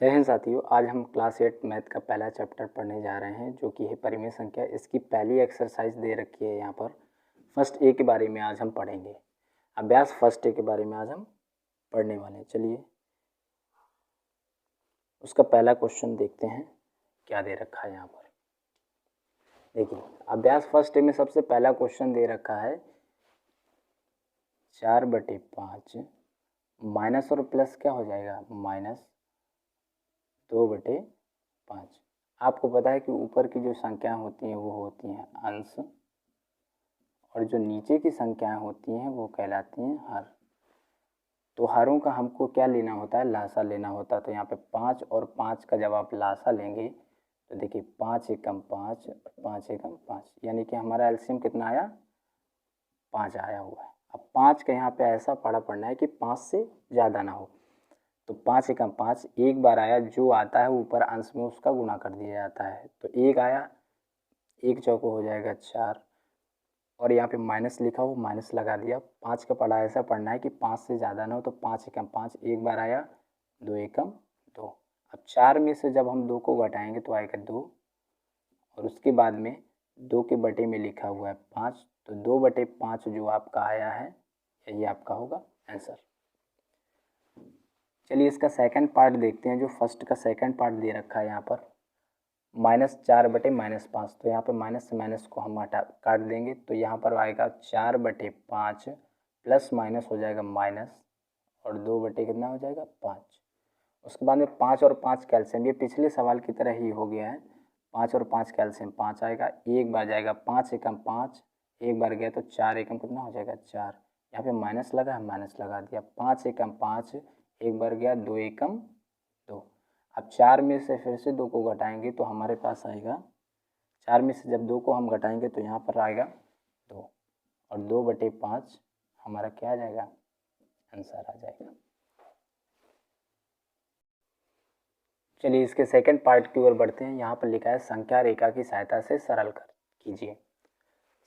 जय हिंद साथियों, आज हम क्लास 8 मैथ का पहला चैप्टर पढ़ने जा रहे हैं जो कि है परिमेय संख्या। इसकी पहली एक्सरसाइज दे रखी है यहाँ पर। फर्स्ट ए के बारे में आज हम पढ़ेंगे। अभ्यास फर्स्ट ए के बारे में आज हम पढ़ने वाले हैं। चलिए उसका पहला क्वेश्चन देखते हैं क्या दे रखा है यहाँ पर। देखिए अभ्यास फर्स्ट ए में सबसे पहला क्वेश्चन दे रखा है 4/5 माइनस और प्लस क्या हो जाएगा, -2/5। आपको पता है कि ऊपर की जो संख्याएं होती हैं वो होती हैं अंश और जो नीचे की संख्याएं होती हैं वो कहलाती हैं हर। तो हरों का हमको क्या लेना होता है, लासा लेना होता है। तो यहाँ पे 5 और 5 का जब आप लासा लेंगे तो देखिए 5 एकम 5 और 5 एकम 5, यानी कि हमारा एलसीएम कितना आया, 5 आया हुआ है। अब 5 का यहाँ पे ऐसा पढ़ना है कि 5 से ज़्यादा ना हो। तो 5 एकम 5 एक बार आया, जो आता है ऊपर अंश में उसका गुणा कर दिया जाता है। तो एक आया, एक चौको हो जाएगा 4 और यहाँ पे माइनस लिखा हो, माइनस लगा दिया। 5 का पढ़ा ऐसा पढ़ना है कि 5 से ज़्यादा ना हो। तो 5 एकम 5 एक बार आया, 2 एकम 2। अब 4 में से जब हम 2 को घटाएंगे तो आएगा 2 और उसके बाद में 2 के बटे में लिखा हुआ है 5। तो 2/5 जो आपका आया है यही आपका होगा आंसर। चलिए इसका सेकंड पार्ट देखते हैं। जो फर्स्ट का सेकंड पार्ट दे रखा है यहाँ पर -4/-5। तो यहाँ पे माइनस से माइनस को हम हटा काट देंगे तो यहाँ पर आएगा 4/5 प्लस माइनस हो जाएगा माइनस और 2 कितना हो जाएगा 5। उसके बाद में 5 और 5 कैल्शियम, ये पिछले सवाल की तरह ही हो गया है। 5 और 5 कैल्शियम 5 आएगा, एक बार जाएगा 5 एकम 5, एक बार गया तो 4 एकम कितना हो जाएगा 4। यहाँ पे माइनस लगा है, माइनस लगा दिया। 5 एकम 5 एक बार गया, 2 एकम 2। अब 4 में से फिर से 2 को घटाएंगे तो हमारे पास आएगा, 4 में से जब 2 को हम घटाएंगे तो यहाँ पर आएगा 2 और 2/5 हमारा क्या आ जाएगा, आंसर आ जाएगा। चलिए इसके सेकंड पार्ट की ओर बढ़ते हैं। यहाँ पर लिखा है संख्या रेखा की सहायता से सरल कर कीजिए।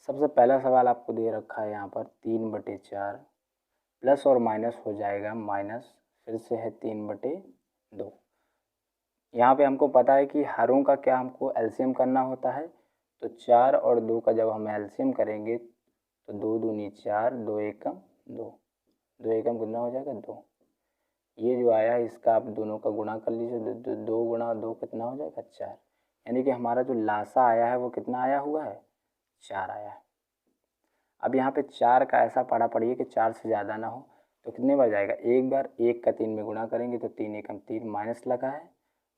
सबसे पहला सवाल आपको दे रखा है यहाँ पर 3/4 प्लस और माइनस हो जाएगा माइनस, फिर से है 3/2। यहाँ पे हमको पता है कि हरों का क्या हमको एलसीएम करना होता है। तो 4 और 2 का जब हम एलसीएम करेंगे तो 2 दूनी 4, 2 एकम 2, 2 एकम कितना हो जाएगा 2। ये जो आया है इसका आप दोनों का गुणा कर लीजिए, 2 गुणा 2 कितना हो जाएगा 4। यानी कि हमारा जो लासा आया है वो कितना आया हुआ है, 4 आया है। अब यहाँ पे 4 का ऐसा पढ़िए कि 4 से ज़्यादा ना हो। तो कितने बार जाएगा, एक बार, 1 का 3 में गुणा करेंगे तो 3 एकम 3, माइनस लगा है।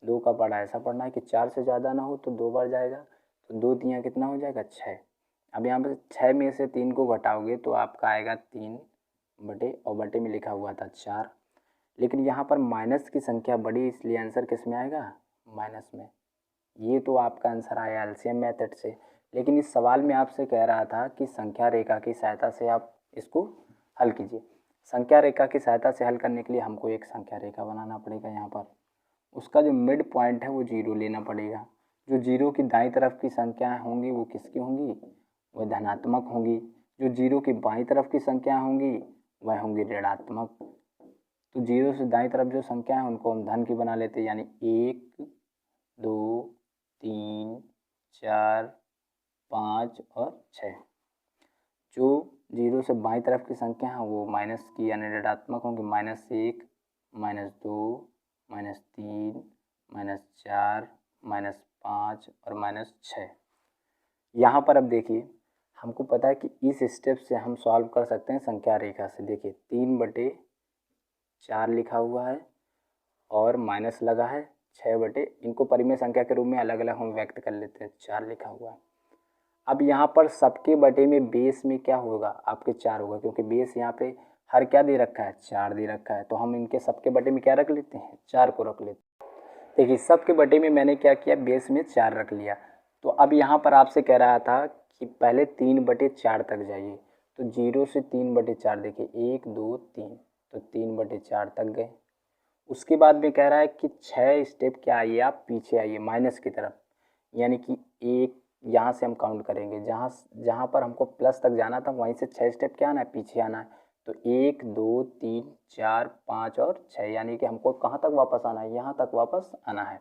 2 का पढ़ा ऐसा पढ़ना है कि 4 से ज़्यादा ना हो तो 2 बार जाएगा। तो 2 तियाँ कितना हो जाएगा 6। अब यहाँ पर 6 में से 3 को घटाओगे तो आपका आएगा 3 बटे, और बटे में लिखा हुआ था 4। लेकिन यहाँ पर माइनस की संख्या बड़ी, इसलिए आंसर किस में आएगा, माइनस में। ये तो आपका आंसर आया एलसीएम मेथड से। लेकिन इस सवाल में आपसे कह रहा था कि संख्या रेखा की सहायता से आप इसको हल कीजिए। संख्या रेखा की सहायता से हल करने के लिए हमको एक संख्या रेखा बनाना पड़ेगा। यहाँ पर उसका जो मिड पॉइंट है वो 0 लेना पड़ेगा। जो 0 की दाईं तरफ की संख्याएं होंगी वो किसकी होंगी, वह धनात्मक होंगी। जो 0 की बाईं तरफ की संख्या होंगी वह होंगी ऋणात्मक। तो 0 से दाईं तरफ जो संख्या है उनको हम धन की बना लेते हैं, यानी 1, 2, 3, 4, 5 और 6। जो 0 से बाईं तरफ की संख्या है वो माइनस की यानी ऋणात्मक होंगी, -1, -2, -3, -4, -5 और -6। यहाँ पर अब देखिए हमको पता है कि इस स्टेप से हम सॉल्व कर सकते हैं संख्या रेखा से। देखिए 3/4 लिखा हुआ है और माइनस लगा है 6 इनको परिमेय संख्या के रूप में अलग अलग हम व्यक्त कर लेते हैं, 4 लिखा हुआ है। अब यहाँ पर सबके बटे में बेस में क्या होगा, आपके 4 होगा, क्योंकि बेस यहाँ पे हर क्या दे रखा है, 4 दे रखा है। तो हम इनके सबके बटे में क्या रख लेते हैं, 4 को रख लेते हैं। देखिए सबके बटे में मैंने क्या किया, बेस में 4 रख लिया। तो अब यहाँ पर आपसे कह रहा था कि पहले 3/4 तक जाइए। तो 0 से 3/4 देखिए 1, 2, 3, तो 3/4 तक गए। उसके बाद में कह रहा है कि 6 स्टेप क्या आइए, आप पीछे आइए माइनस की तरफ, यानी कि 1 यहाँ से हम काउंट करेंगे, जहाँ जहाँ पर हमको प्लस तक जाना था वहीं से 6 स्टेप क्या आना है, पीछे आना है। तो 1 2 3 4 5 और 6, यानी कि हमको कहाँ तक वापस आना है, यहाँ तक वापस आना है।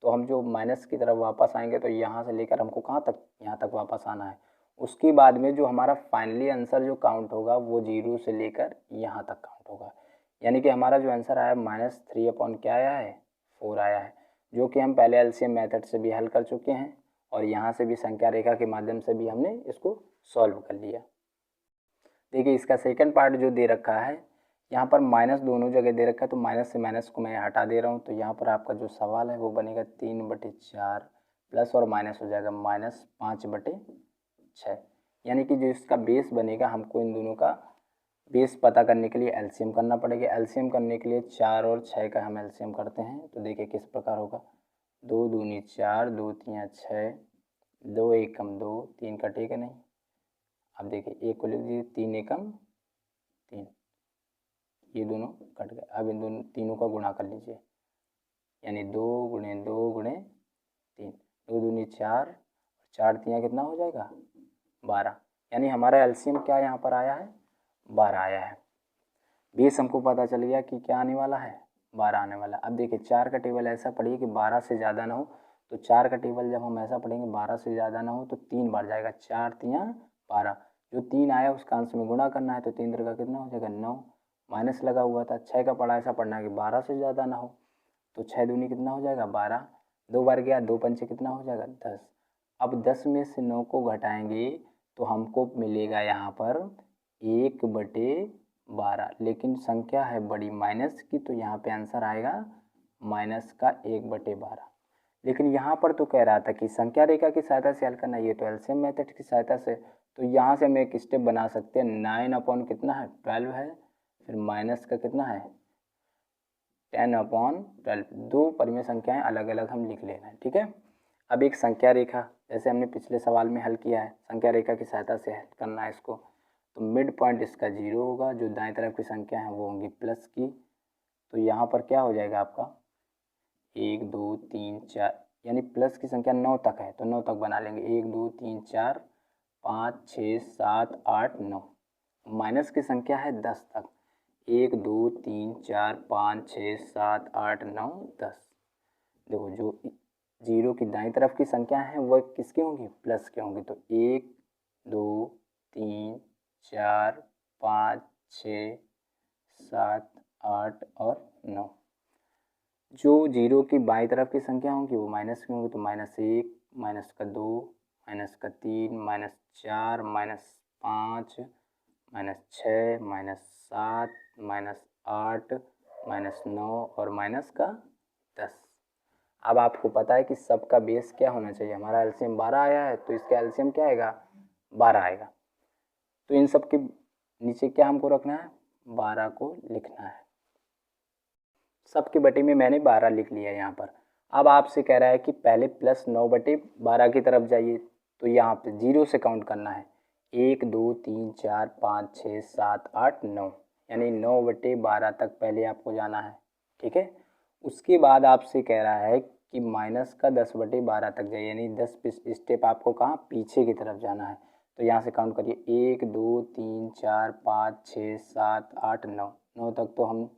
तो हम जो माइनस की तरफ वापस आएंगे तो यहाँ से लेकर हमको कहाँ तक, यहाँ तक वापस आना है। उसके बाद में जो हमारा फाइनली आंसर जो काउंट होगा वो 0 से लेकर यहाँ तक काउंट होगा। यानी कि हमारा जो आंसर आया -3 क्या आया है, 4 आया है, जो कि हम पहले एलसीएम मेथड से भी हल कर चुके हैं और यहाँ से भी संख्या रेखा के माध्यम से भी हमने इसको सॉल्व कर लिया। देखिए इसका सेकंड पार्ट जो दे रखा है, यहाँ पर माइनस दोनों जगह दे रखा है, तो माइनस से माइनस को मैं हटा दे रहा हूँ। तो यहाँ पर आपका जो सवाल है वो बनेगा 3/4 प्लस और माइनस हो जाएगा -5/6, यानी कि जो इसका बेस बनेगा हमको इन दोनों का बेस पता करने के लिए एलसीएम करना पड़ेगा। एलसीएम करने के लिए 4 और 6 का हम एलसीएम करते हैं। तो देखिए किस प्रकार होगा, 2 दूनी 4, 2 तियाँ 6, 2 एकम 2, 3 कटेगा नहीं। अब देखिए 1 को लिख दीजिए, 3 एकम 3, ये दोनों कट गए। अब इन दोनों तीनों का गुणा कर लीजिए, यानी 2 गुणे 2 गुणे 3, 2 दूनी 4, 4 तियाँ कितना हो जाएगा 12, यानी हमारा एलसीएम क्या यहाँ पर आया है 12 आया है। बेस हमको पता चल गया कि क्या आने वाला है 12 आने वाला। अब देखिए 4 का टेबल ऐसा पढ़िए कि 12 से ज़्यादा ना हो। तो 4 का टेबल जब हम ऐसा पढ़ेंगे 12 से ज़्यादा ना हो तो 3 बार जाएगा, 4 तियाँ 12, जो 3 आया उसका अंश में गुणा करना है। तो 3 का कितना हो जाएगा 9, माइनस लगा हुआ था। 6 का पढ़ा ऐसा पढ़ना है कि 12 से ज़्यादा ना हो। तो 6 दूनी कितना हो जाएगा 12, 2 बार गया, 2 पंचे कितना हो जाएगा 10। अब 10 में से 9 को घटाएंगे तो हमको मिलेगा यहाँ पर 1/12, लेकिन संख्या है बड़ी माइनस की, तो यहाँ पे आंसर आएगा -1/12। लेकिन यहाँ पर तो कह रहा था कि संख्या रेखा की सहायता से हल करना, ये तो एलसीएम मेथड की सहायता से। तो यहाँ से हम एक स्टेप बना सकते हैं, 9 कितना है 12 है, फिर माइनस का कितना है 10/12, दो परिमेय संख्याएं अलग अलग हम लिख लेना है, ठीक है। अब एक संख्या रेखा, जैसे हमने पिछले सवाल में हल किया है, संख्या रेखा की सहायता से हल करना है इसको। तो मिड पॉइंट इसका 0 होगा, जो दाएं तरफ की संख्या है वो होंगी प्लस की। तो यहाँ पर क्या हो जाएगा आपका 1 2 3 4, यानी प्लस की संख्या 9 तक है तो 9 तक बना लेंगे, 1 2 3 4 5 6 7 8 9। माइनस की संख्या है 10 तक, 1 2 3 4 5 6 7 8 9 10। देखो जो 0 की दाईं तरफ की संख्या है वह किसकी होंगी, प्लस की होंगी। तो 1 2 3 4 5 6 7 8 और 9। जो 0 की बाईं तरफ की संख्या होंगी वो माइनस की होंगी। तो -1, -2, -3, -4, -5, -6, -7, -8, -9 और -10। अब आपको पता है कि सबका बेस क्या होना चाहिए, हमारा एलसीएम 12 आया है तो इसका एलसीएम क्या आएगा 12 आएगा। तो इन सब के नीचे क्या हमको रखना है 12 को लिखना है। सबके बटे में मैंने 12 लिख लिया यहाँ पर। अब आपसे कह रहा है कि पहले +9/12 की तरफ जाइए, तो यहाँ पे 0 से काउंट करना है, 1 2 3 4 5 6 7 8 9, यानी 9/12 तक पहले आपको जाना है, ठीक है। उसके बाद आपसे कह रहा है कि माइनस का 10/12 तक जाइए, यानी 10 स्टेप आपको कहाँ पीछे की तरफ जाना है। तो यहाँ से काउंट करिए 1 2 3 4 5 6 7 8 9, 9 तक तो हम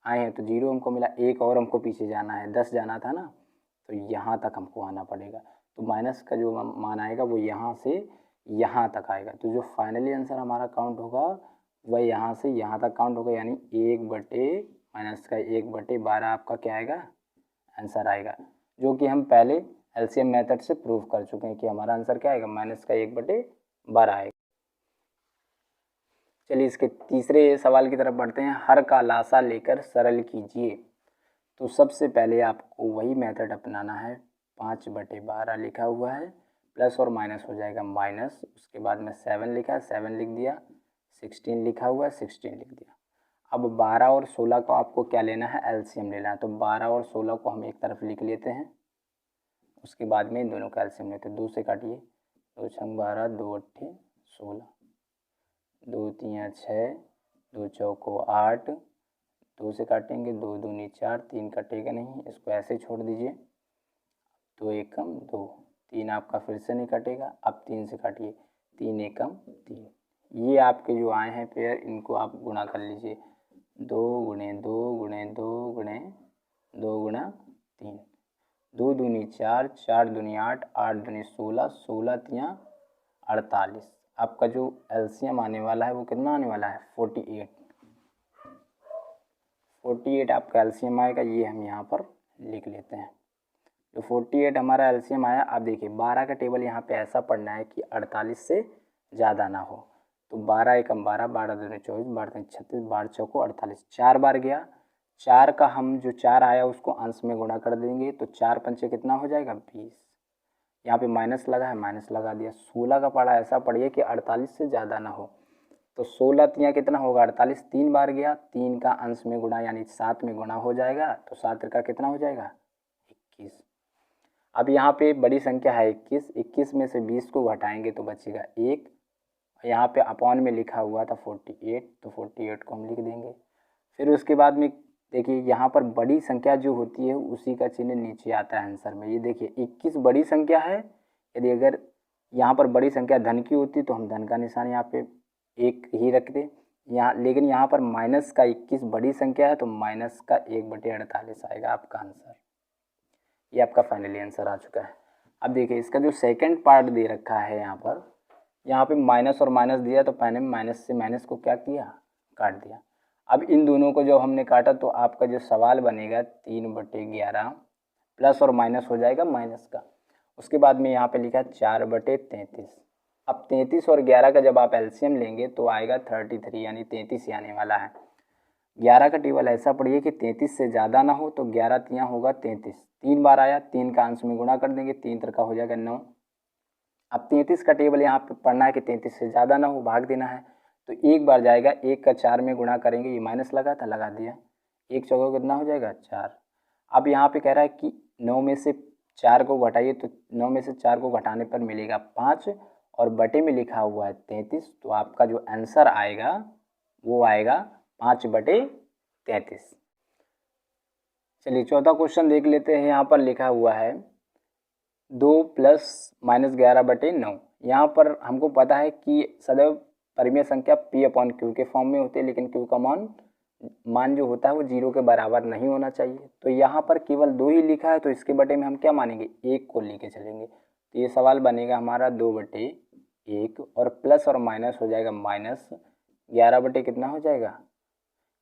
आए हैं। तो 0 हमको मिला, एक और हमको पीछे जाना है, 10 जाना था ना, तो यहाँ तक हमको आना पड़ेगा। तो माइनस का जो मान आएगा वो यहाँ से यहाँ तक आएगा। तो जो फाइनली आंसर हमारा काउंट होगा वह यहाँ से यहाँ तक काउंट होगा, यानी माइनस का 1/12 आपका क्या आएगा आंसर आएगा, जो कि हम पहले एलसीएम मेथड से प्रूव कर चुके हैं कि हमारा आंसर क्या आएगा -1/12 आएगा। चलिए इसके तीसरे सवाल की तरफ बढ़ते हैं। हर का लासा लेकर सरल कीजिए। तो सबसे पहले आपको वही मेथड अपनाना है, 5/12 लिखा हुआ है, प्लस और माइनस हो जाएगा माइनस, उसके बाद में 7 लिखा है 7 लिख दिया, 16 लिखा हुआ है 16 लिख दिया। अब 12 और 16 को आपको क्या लेना है एलसीएम लेना है। तो 12 और 16 को हम एक तरफ लिख लेते हैं, उसके बाद में इन दोनों का एलसीएम लेते हैं। 2 से काटिए, 2 छंग 12, 2 अट्ठे 16, 2 तियाँ 6, 2 चौको 8, 2 से काटेंगे, 2 दूनी 4, 3 कटेगा नहीं, इसको ऐसे छोड़ दीजिए, 2 एकम 2, 3 आपका फिर से नहीं कटेगा। अब 3 से काटिए, 3 एकम 3, ये आपके जो आए हैं पेयर, इनको आप गुणा कर लीजिए। 2 गुणे 2 गुणे 2 गुणे 2 गुणा 3, 2 दूनी 4, 4 दूनी 8, 8 दूनी 16, 16 तियाँ 48। आपका जो एलसीएम आने वाला है वो कितना आने वाला है 48। 48 आपका एलसीएम आएगा, ये हम यहाँ पर लिख लेते हैं। जो 48 हमारा एलसीएम आया। अब देखिए 12 का टेबल यहाँ पे ऐसा पढ़ना है कि 48 से ज़्यादा ना हो। तो 12 एकम 12, 12 दूनी 24, 12 तीन 36, 12 चौको 48, 4 बार गया। 4 का हम जो 4 आया उसको अंश में गुणा कर देंगे तो 4 पंचे कितना हो जाएगा 20। यहाँ पे माइनस लगा है, माइनस लगा दिया। 16 का पढ़ा ऐसा पढ़िए कि 48 से ज़्यादा ना हो। तो 16 तियाँ कितना होगा 48, 3 बार गया, 3 का अंश में गुणा यानी 7 में गुणा हो जाएगा। तो 7 का कितना हो जाएगा 21। अब यहाँ पे बड़ी संख्या है 21, 21 में से 20 को घटाएंगे तो बचेगा 1। यहाँ पे अपॉन में लिखा हुआ था 48, तो 48 को हम लिख देंगे। फिर उसके बाद में देखिए यहाँ पर बड़ी संख्या जो होती है उसी का चिन्ह नीचे आता है आंसर में। ये देखिए 21 बड़ी संख्या है। यदि अगर यहाँ पर बड़ी संख्या धन की होती तो हम धन का निशान यहाँ पे 1 ही रखते यहाँ, लेकिन यहाँ पर माइनस का 21 बड़ी संख्या है तो माइनस का 1/48 आएगा आपका आंसर। ये आपका फाइनली आंसर आ चुका है। अब देखिए इसका जो सेकंड पार्ट दे रखा है यहाँ पे माइनस और माइनस दिया तो पहले माइनस से माइनस को क्या किया काट दिया। अब इन दोनों को जब हमने काटा तो आपका जो सवाल बनेगा 3/11 प्लस और माइनस हो जाएगा माइनस का। उसके बाद में यहाँ पे लिखा 4/33। अब 33 और 11 का जब आप एलसीएम लेंगे तो आएगा 33 यानी 33 ही आने वाला है। 11 का टेबल ऐसा पढ़िए कि 33 से ज़्यादा ना हो तो 11 तियाँ होगा 33। 3 बार आया, 3 का अंश में गुणा कर देंगे, 3 का हो जाएगा 9। अब 33 का टेबल यहाँ पे पढ़ना है कि 33 से ज़्यादा ना हो, भाग देना है। तो 1 बार जाएगा, 1 का 4 में गुणा करेंगे, ये माइनस लगा था लगा दिया, 1 चौका कितना हो जाएगा 4। अब यहाँ पे कह रहा है कि 9 में से 4 को घटाइए तो 9 में से 4 को घटाने पर मिलेगा 5 और बटे में लिखा हुआ है 33। तो आपका जो आंसर आएगा वो आएगा 5/33। चलिए चौथा क्वेश्चन देख लेते हैं। यहाँ पर लिखा हुआ है 2 + -11/9। यहाँ पर हमको पता है कि सदैव परिमेय संख्या P/Q के फॉर्म में होती है, लेकिन Q का मान जो होता है वो 0 के बराबर नहीं होना चाहिए। तो यहाँ पर केवल 2 ही लिखा है तो इसके बटे में हम क्या मानेंगे 1 को लेके चलेंगे। तो ये सवाल बनेगा हमारा 2/1 और प्लस और माइनस हो जाएगा माइनस 11 बटे कितना हो जाएगा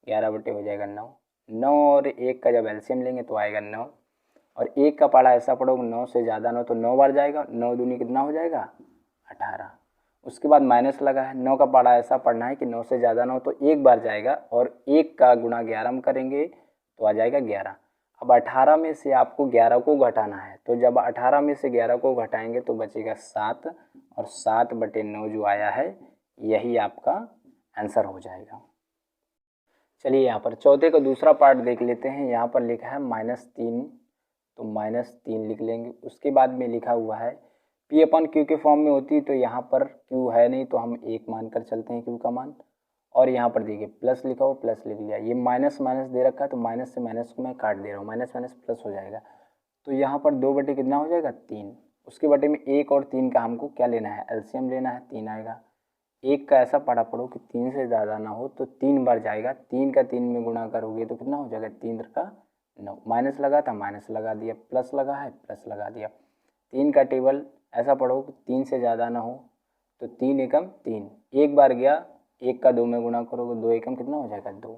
11 बटे हो जाएगा 9। 9 और 1 का जब एलसीएम लेंगे तो आएगा 9 और 1 का पढ़ा ऐसा पढ़ोगे 9 से ज़्यादा 9 तो 9 बार जाएगा, 9 दूनी कितना हो जाएगा 18। उसके बाद माइनस लगा है। 9 का पढ़ा ऐसा पढ़ना है कि 9 से ज़्यादा 9 तो 1 बार जाएगा और 1 का गुणा 11 में करेंगे तो आ जाएगा 11। अब 18 में से आपको 11 को घटाना है, तो जब 18 में से 11 को घटाएंगे तो बचेगा 7 और 7/9 जो आया है यही आपका आंसर हो जाएगा। चलिए यहाँ पर चौथे का दूसरा पार्ट देख लेते हैं। यहाँ पर लिखा है -3, तो -3 लिख लेंगे। उसके बाद में लिखा हुआ है P/Q के फॉर्म में होती तो यहाँ पर Q है नहीं तो हम 1 मान कर चलते हैं Q का मान। और यहाँ पर देखिए प्लस लिखा हो प्लस लिख लिया। ये माइनस माइनस दे रखा है तो माइनस से माइनस को मैं काट दे रहा हूँ, माइनस माइनस प्लस हो जाएगा। तो यहाँ पर 2 बटे कितना हो जाएगा 3। उसके बटे में 1 और 3 का हमको क्या लेना है एलसीएम लेना है, 3 आएगा। 1 का ऐसा पढ़ा पढ़ो कि 3 से ज़्यादा ना हो तो 3 बार जाएगा, 3 का 3 में गुणा करोगे तो कितना हो जाएगा 3 का 9। माइनस लगा था माइनस लगा दिया, प्लस लगा है प्लस लगा दिया। 3 का टेबल ऐसा पढ़ो कि 3 से ज़्यादा ना हो तो 3 एकम 3, 1 बार गया, 1 का 2 में गुणा करोगे 2 एकम कितना हो जाएगा 2।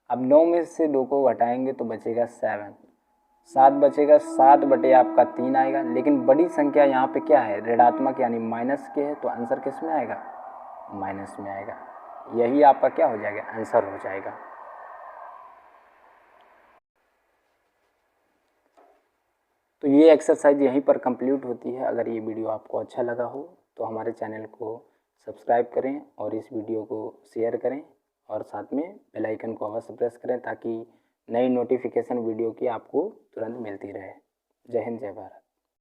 अब 9 में से 2 को घटाएंगे तो बचेगा 7, 7 बचेगा, 7 बटे आपका 3 आएगा। लेकिन बड़ी संख्या यहाँ पे क्या है ऋणात्मक यानी माइनस के है तो आंसर किस में आएगा माइनस में आएगा। यही आपका क्या हो जाएगा आंसर हो जाएगा। तो ये एक्सरसाइज यहीं पर कंप्लीट होती है। अगर ये वीडियो आपको अच्छा लगा हो तो हमारे चैनल को सब्सक्राइब करें और इस वीडियो को शेयर करें और साथ में बेल आइकन को अवश्य प्रेस करें ताकि नई नोटिफिकेशन वीडियो की आपको तुरंत मिलती रहे। जय हिंद जय भारत।